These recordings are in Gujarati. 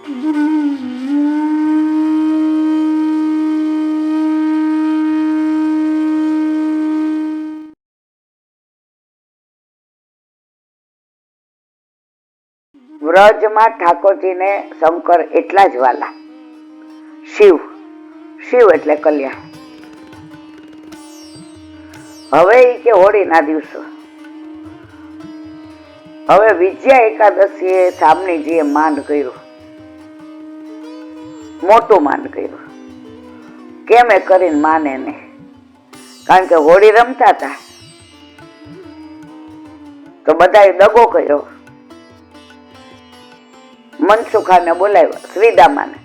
વ્રજમાં ઠાકોરજીને શંકર એટલા જ વાલા. શિવ શિવ એટલે કલ્યાણ. હવે ઈ કે હોળીના દિવસો, હવે વિજયા એકાદશીએ સામણીજીએ માંડ કર્યું, મોટું માંડ કર્યું. કેમ એ કરીને માને ને? કારણ કે હોળી રમતા હતા તો બધાએ દગો કર્યો. મનસુખાને બોલાવ્યા, શ્રીદામાને.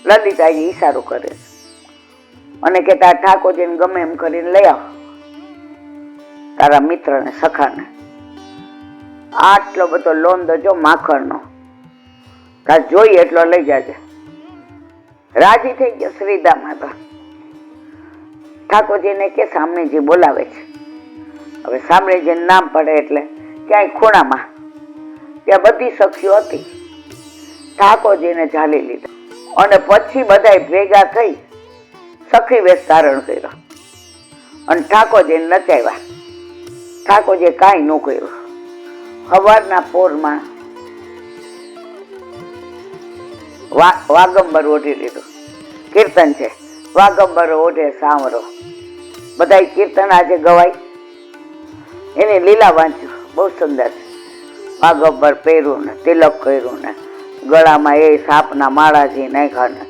લલિતાજી ઈશારો કરે અને કે તાર ઠાકોરજીને ગમે એમ કરીને લઈ આવ, તારા મિત્રને સખાને. આટલો બધો લોન દજો માખણનો, તાર જોઈએ એટલો લઈ જાજે. રાજી થઈ ગયો શ્રીદામા. તો ઠાકોરજીને કે સામણીજી બોલાવે છે. હવે સામણીજીને નામ પડે એટલે ક્યાંય ખૂણામાં ત્યાં બધી સખીઓ હતી, ઠાકોરજીને ઝાલી લીધા અને પછી બધા ભેગા થઈ સખી વેશ ધારણ કર્યો અને ઠાકોરજીને નચાવ્યા. ઠાકોરજીએ કાંઈ ન કર્યું. સવારના પોરમાં વાગંબર ઓઢી લીધું. કીર્તન છે, વાગંબર ઓઢે સાંવરો. બધા કીર્તન આજે ગવાય, એની લીલા વાંચ્યું, બહુ સુંદર છે. વાગંબર પહેર્યું ને તિલક કર્યું ને ગળામાં એ સાપના માળાજી નાખ્યા ને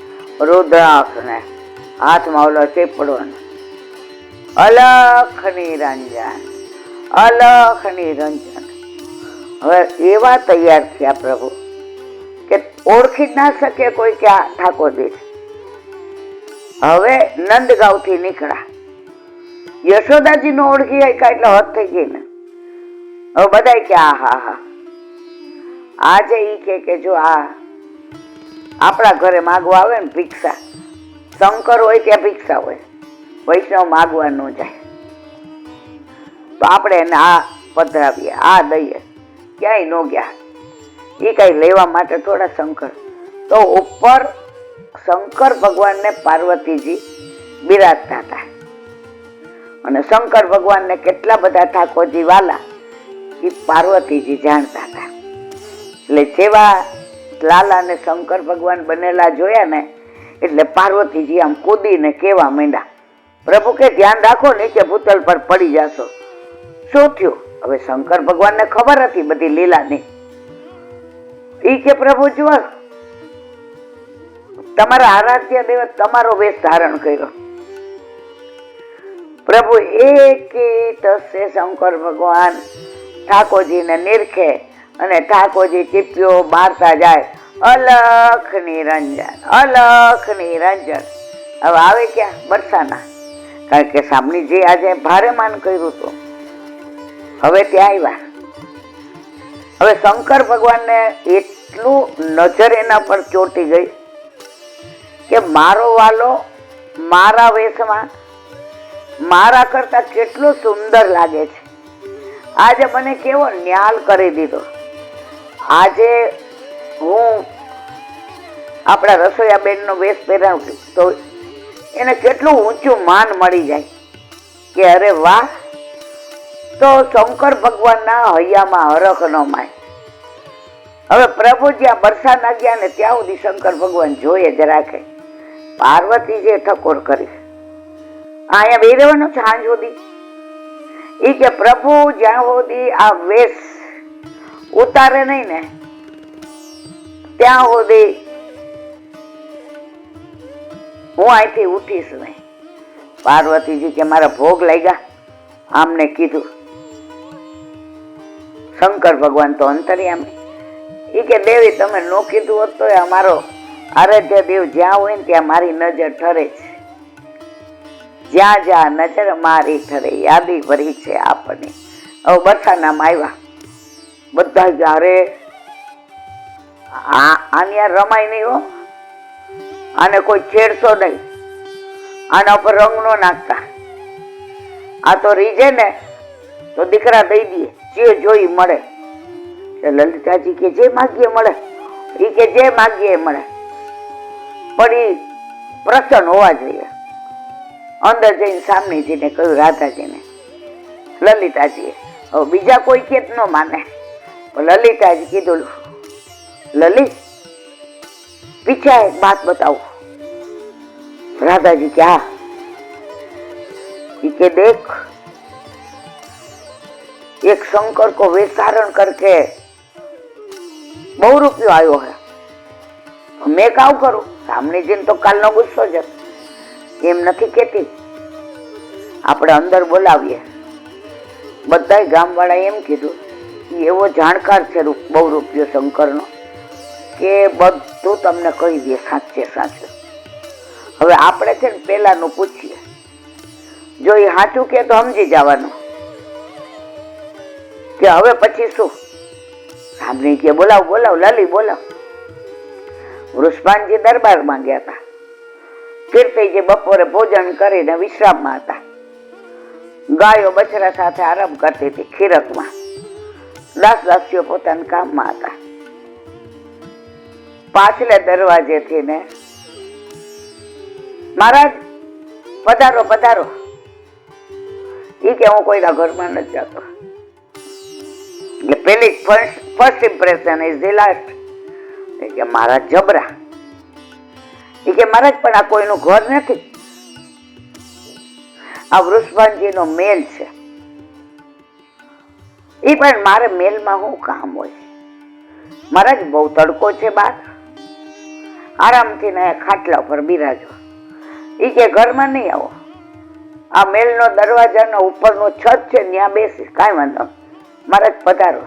રુદ્રાક્ષ ને હાથમાં ઓલો ચીપડો ને અલખ નિરંજન, અલખ નિરંજન. હવે એવા તૈયાર થયા પ્રભુ કે ઓળખી જ ના શકે કોઈ કે આ ઠાકોરજી છે. હવે નંદગાંવથી નીકળ્યા. યશોદાજી નો ઓળખી શક્યા એટલે હદ થઈ ગઈ ને. હવે બધા કે આ હા હા. આજે ઈ કે જો આ આપણા ઘરે માગવા આવે ને ભિક્ષા, શંકર હોય ત્યાં ભિક્ષા હોય, વૈષ્ણવ માગવા ન જાય. તો આપણે એને આ પધરાવીએ, આ દઈએ. ક્યાંય ન ગયા. એ કઈ લેવા માટે થોડા શંકર. તો ઉપર શંકર ભગવાનને પાર્વતીજી બિરાજતા હતા અને શંકર ભગવાનને કેટલા બધા ઠાકોરજી વાલા એ પાર્વતીજી જાણતા હતા. એટલે જેવા લાલા ને શંકર ભગવાન બનેલા જોયા ને એટલે પાર્વતીજી આમ કૂદીને કેવા માંડ્યા, પ્રભુ કે ધ્યાન રાખો ને કે ભૂતલ પર પડી જશો. શું થયું? હવે શંકર ભગવાનને ખબર હતી બધી લીલાની. ઈ કે પ્રભુ જુઓ, તમારા આરાધ્ય દેવ તમારો વેશ ધારણ કર્યો. પ્રભુ એક શંકર ભગવાન ઠાકોરજીને નિરખે અને ઠાકોરજી ચીપિયો મારતા જાય, અલખ નિરંજન, અલખ નિરંજન. હવે આવે ક્યાં? બરસાના. કારણ કે સામણીજી આજે ભારે માન કર્યું હતું. હવે ત્યાં આવ્યા. હવે શંકર ભગવાનને એટલું નજર એના પર ચોંટી ગઈ કે મારો વાલો મારા વેશમાં મારા કરતા કેટલો સુંદર લાગે છે. આજે મને કેવો ન્યાલ કરી દીધો. આજે હું આપણા રસોઈયા બેનનો વેશ પહેરાવું તો એને કેટલું ઊંચું માન મળી જાય કે અરે વાહ. તો શંકર ભગવાનના હૈયામાં હરખ ન માય. હવે પ્રભુ જ્યાં બરસાના ગયા ને ત્યાં સુધી શંકર ભગવાન જોઈએ જ રાખે. પાર્વતીજીએ ઠકોર કરી, અહીંયા બે રહેવાનું સાંજ સુધી. એ કે પ્રભુ જ્યાં સુધી આ વેશ ઉતારે નહીં ને ત્યાં સુધી હું અહીંથી ઉઠીશ નહીં. પાર્વતીજી કે મારા ભોગ લાગ્યા. આમને કીધું. શંકર ભગવાન તો અંતર્યામી. એ કે દેવી તમે નો કીધું હોત તો અમારો આરાધ્ય દેવ જ્યાં હોય ને ત્યાં મારી નજર ઠરે છે. જ્યાં જ્યાં નજર મારી ઠરે યાદી ભરી છે આપની. હવે બરસાનામાં આવ્યા. બધા જ્યારે આની રમાય નહીં હો, આને કોઈ છેડશો નહીં, આના પર રંગ નો નાખતા. આ તો રીજે ને તો દીકરા દઈ દઈએ, જે જોઈ મળે. લલિતાજી કે જે માગીએ મળે. એ કે જે માગીએ એ મળે, પણ એ પ્રસન્ન હોવા જોઈએ. અંદર જઈને સામનેજીને કહ્યું, રાધાજીને, લલિતાજીએ. હવે બીજા કોઈ કે ન માને, લલિતાજી કીધું, લલિત पीछे एक बात बताओ। राधा जी क्या? कि देख, एक शंकर को वेश करके बहु रुपये आयो है, तो मैं क्या करूं? सामने जी तो काल नो गुस्सो ज एम नहीं कहती, આપણે અંદર બોલાવીએ. બધાય ગામવાળા એમ કીધું કે એવો જાણકાર છે બહુ રૂપિયો શંકરનો કે બધું તમને કહી દે સાચે સાચું. હવે આપણે છે ને પેલાનું પૂછીએ, જો એ સાચું કે તો સમજી જવાનું કે હવે પછી શું. સાંભળી કે બોલાવ બોલાવ લલી બોલાવ. વૃષભાનજી દરબારમાં ગયા હતા. કીર્તિજી બપોરે ભોજન કરીને વિશ્રામમાં હતા. ગાયો બછડા સાથે આરામ કરતી હતી ખીરકમાં. દાસ-દાસીઓ પોતાના કામમાં હતા. પાછલે દરવાજેથી ને, મહારાજ પધારો પધારો. એ કે હું કોઈના ઘરમાં નથી જતો. એટલે પેલી first impression is the last. કે મહારાજ જબરા. એ કે મહારાજ પણ આ કોઈનું ઘર નથી, આ વૃષભાનજી નો મેલ છે. એ પણ મારે મેલમાં શું કામ હોય? મહારાજ બહુ તડકો છે બહાર, આરામથી ને ખાટલા પર બિરાજો. એ કે ઘરમાં નહીં આવો, આ મેલનો દરવાજાનો ઉપરનો છત છે ત્યાં બેસી, કાંઈ વાંધો. મહારાજ પધારો.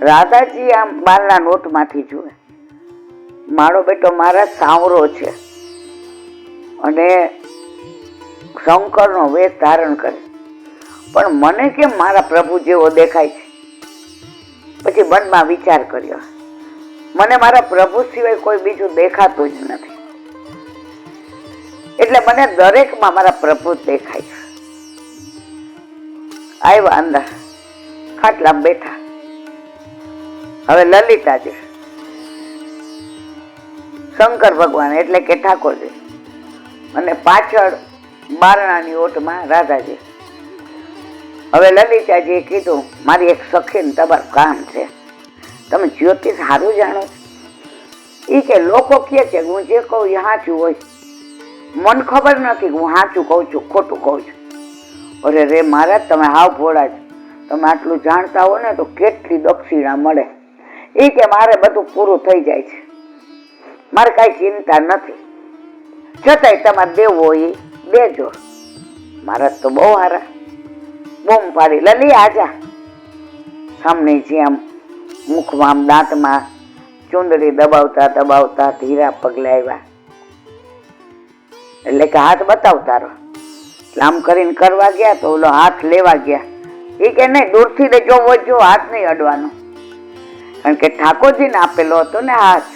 રાધાજી આમ બારના નોટમાંથી જુએ, મારો બેટો મારા સાવરો છે અને શંકરનો વેશ ધારણ કરે, પણ મને કેમ મારા પ્રભુ જેવો દેખાય છે? પછી મનમાં વિચાર કર્યો, મને મારા પ્રભુ સિવાય કોઈ બીજું દેખાતું જ નથી, એટલે મને દરેકમાં મારા પ્રભુ જ દેખાય છે. આવ્યા અંદર, ખાટલામાં બેઠા. હવે લલિતાજી, શંકર ભગવાન એટલે કે ઠાકોરજી, અને પાછળ બારણાની ઓટમાં રાધાજી. હવે લલિતાજીએ કીધું, મારી એક સખીને તમારું કામ છે, તમે જ્યોતિષ સારું જાણો છો? એ કે લોકો કહે છે હું જે કહું એ સાચું હોય, મને ખબર નથી કે હું સાચું કહું છું ખોટું કહું છું. અરે રે મહારાજ, તમે હાવ ભોળા છો, તમે આટલું જાણતા હો ને તો કેટલી દક્ષિણા મળે. એ કે મારે બધું પૂરું થઈ જાય છે, મારે કાંઈ ચિંતા નથી, છતાંય તમારે દેવું હોય એ દેજો. મહારાજ તો બહુ સારા. બૂમ પાડી, લલી આજા. સામને જે આમ મુખમાં આમ દાંતમાં ચુંદડી દબાવતા દબાવતા ધીરા પગલે આવ્યા. એટલે કે હાથ બતાવ તારો. આમ કરીને કરવા ગયા તો ઓલો હાથ લેવા ગયા. એ કે નહીં, દૂરથી ને જોવો જો, હાથ નહીં અડવાનો, કારણ કે ઠાકોરજીને આપેલો હતો ને હાથ.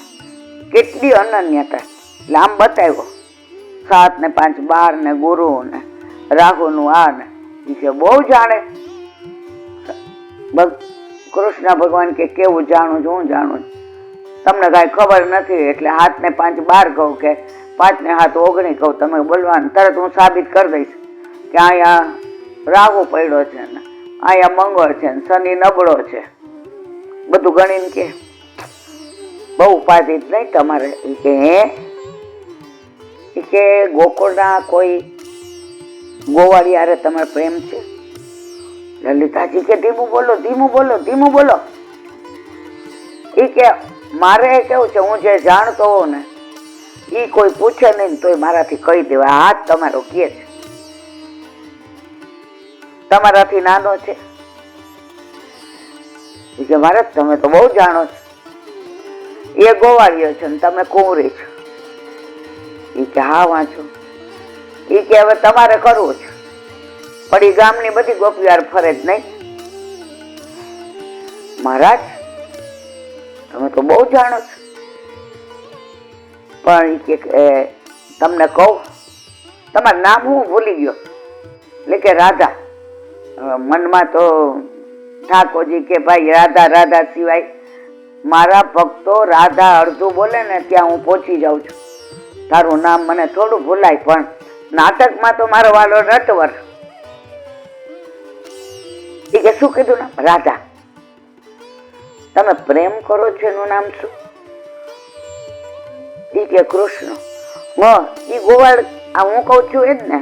કેટલી અનન્યતા. એટલે આમ બતાવ્યો, 7 ને 5 12 ને ગુરુ ને રાહુ નું આ ને. એ બહુ જાણે. કૃષ્ણ ભગવાન કે કેવું જાણું છું, હું જાણું છું, તમને કાંઈ ખબર નથી, એટલે 7 ને 5 12 કહું કે 5 ને 7 19 કહું, તમે બોલવાનું તરત હું સાબિત કરી દઈશ કે અહીંયા રાહુ પડ્યો છે ને અહીંયા મંગળ છે ને શનિ નબળો છે, બધું ગણીને કે. બહુ ઉપાધિ જ નહીં તમારે. એ કે ગોકુળના કોઈ ગોવાળી હારે તમારે પ્રેમ છે? લલિતાજી કે ધીમું બોલો ધીમું બોલો ધીમું બોલો. એ કે મારે કેવું છે, હું જે જાણતો હોઉં ને એ કોઈ પૂછે નહીં તોય મારાથી કહી દેવાય. હાથ તમારો કે છે, તમારાથી નાનો છે. એ કે મહારાજ તમે તો બહુ જાણો છો, એ ગોવાળીઓ છે ને તમે કુંવરી છો. એ કે હા વાંચો. એ કે હવે તમારે કરવું છે, પણ એ ગામની બધી ગોપીવાર ફરે જ નહીં. મહારાજ તમે તો બહુ જાણો છો, પણ એ કે તમને કહું, તમારું નામ હું ભૂલી ગયો. એટલે કે રાધા. મનમાં તો ઠાકોરજી કે ભાઈ રાધા રાધા સિવાય મારા ભક્તો રાધા અડધું બોલે ને ત્યાં હું પહોંચી જાઉં છું. તારું નામ મને થોડું ભૂલાય, પણ નાટકમાં તો મારો વાલો નટવર. એ કે શું કીધું નામ? રાધા. તમે પ્રેમ કરો છો એનું નામ શું? એ કે કૃષ્ણ. એ ગોવાળ આ હું કઉ છું એ જ ને,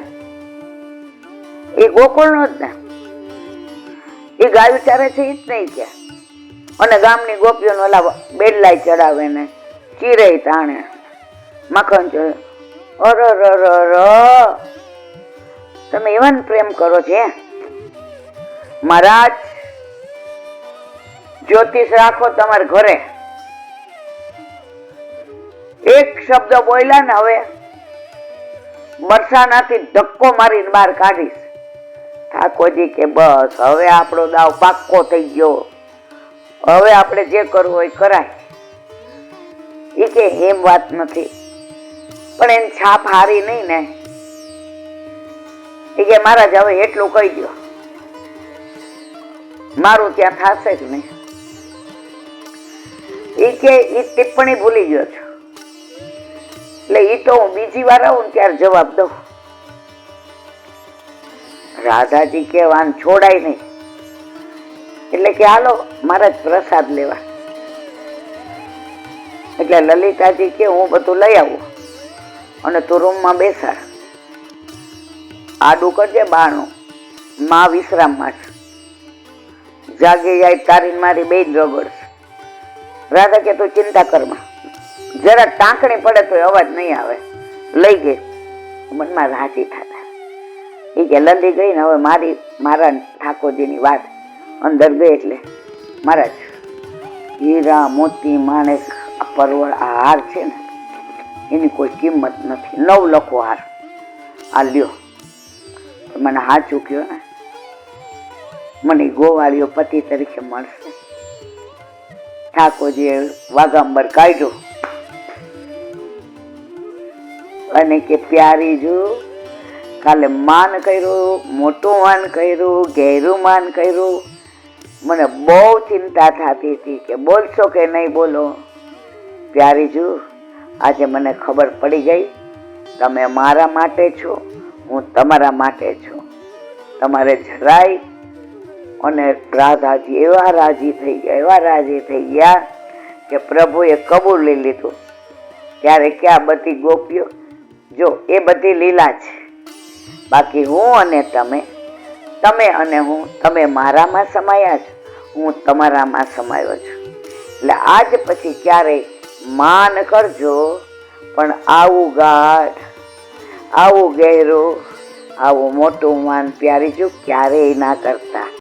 એ ગોકુળ નો જ ને, એ ગાયું ચારે છે એ જ નહીં કે. અને ગામની ગોપીઓને ઓલા બેડલાઈ ચડાવે ને ચીરે તાણે માખણ ચડે. અર તમે એવા પ્રેમ કરો છો? મહારાજ જ્યોતિષ રાખો તમારા ઘરે. એક શબ્દ બોલ્યા ને હવે બરસાનાથી ધક્કો મારીને બહાર કાઢીશ. ઠાકોરજી કે બસ હવે આપણો દાવ પાક્કો થઈ ગયો, હવે આપણે જે કરવું હોય કરાય. એ કે એમ વાત નથી, પણ એની છાપ હારી નહીં ને. એ કે મહારાજ હવે એટલું કહી દો, મારું ત્યાં થશે જ નહીં. એ કે એ ટિપ્પણી ભૂલી ગયો છો, એટલે એ તો હું બીજી વાર આવું ને ત્યારે જવાબ દઉં. રાધાજી કે વાન છોડાય નહીં, એટલે કે હાલો મહારાજ પ્રસાદ લેવા. એટલે લલિતાજી કે હું બધું લઈ આવું અને તું રૂમમાં બેસાડ, આડું કરજે બાણું, માં વિશ્રામમાં છે, જાગે જાય તારી મારી બે જ રગડશે. રાધા કે તું ચિંતા કરમાં, જરા ટાંકણી પડે તો અવાજ નહીં આવે. લઈ ગઈ. મનમાં રાજી થતા એ કે લલી ગઈ ને હવે મારા ઠાકોરજીની વાત અંદર ગઈ. એટલે મહારાજ હીરા મોતી માણેક પરવળ આ હાર છે ને એની કોઈ કિંમત નથી. 9 લખો હાર આ લ્યો. મને હા ચૂક્યો ને, મને ગોવાળીઓ પતિ તરીકે મળશે. ઠાકોરજીએ વાઘાંબર કાઢ્યો અને કે પ્યારી જો કાલે માન કર્યું, મોટું માન કર્યું, ગહેરું માન કર્યું. મને બહુ ચિંતા થતી હતી કે બોલશો કે નહીં બોલો. પ્યારી જો આજે મને ખબર પડી ગઈ, તમે મારા માટે છો, હું તમારા માટે છું. તમારે જરાય. અને રાધાજી એવા રાજી થઈ ગયા, એવા રાજી થઈ ગયા કે પ્રભુએ કબૂલી લીધું. ત્યારે ક્યાં બધી ગોપીઓ, જો એ બધી લીલા છે, બાકી હું અને તમે, તમે અને હું, તમે મારામાં સમાયા છો, હું તમારામાં સમાયો છું. એટલે આજ પછી ક્યારેય માન કરજો, પણ આવું ગાઢ, આવું ગહેરું, આવું મોટું માન પ્યારી જો ક્યારેય ના કરતા.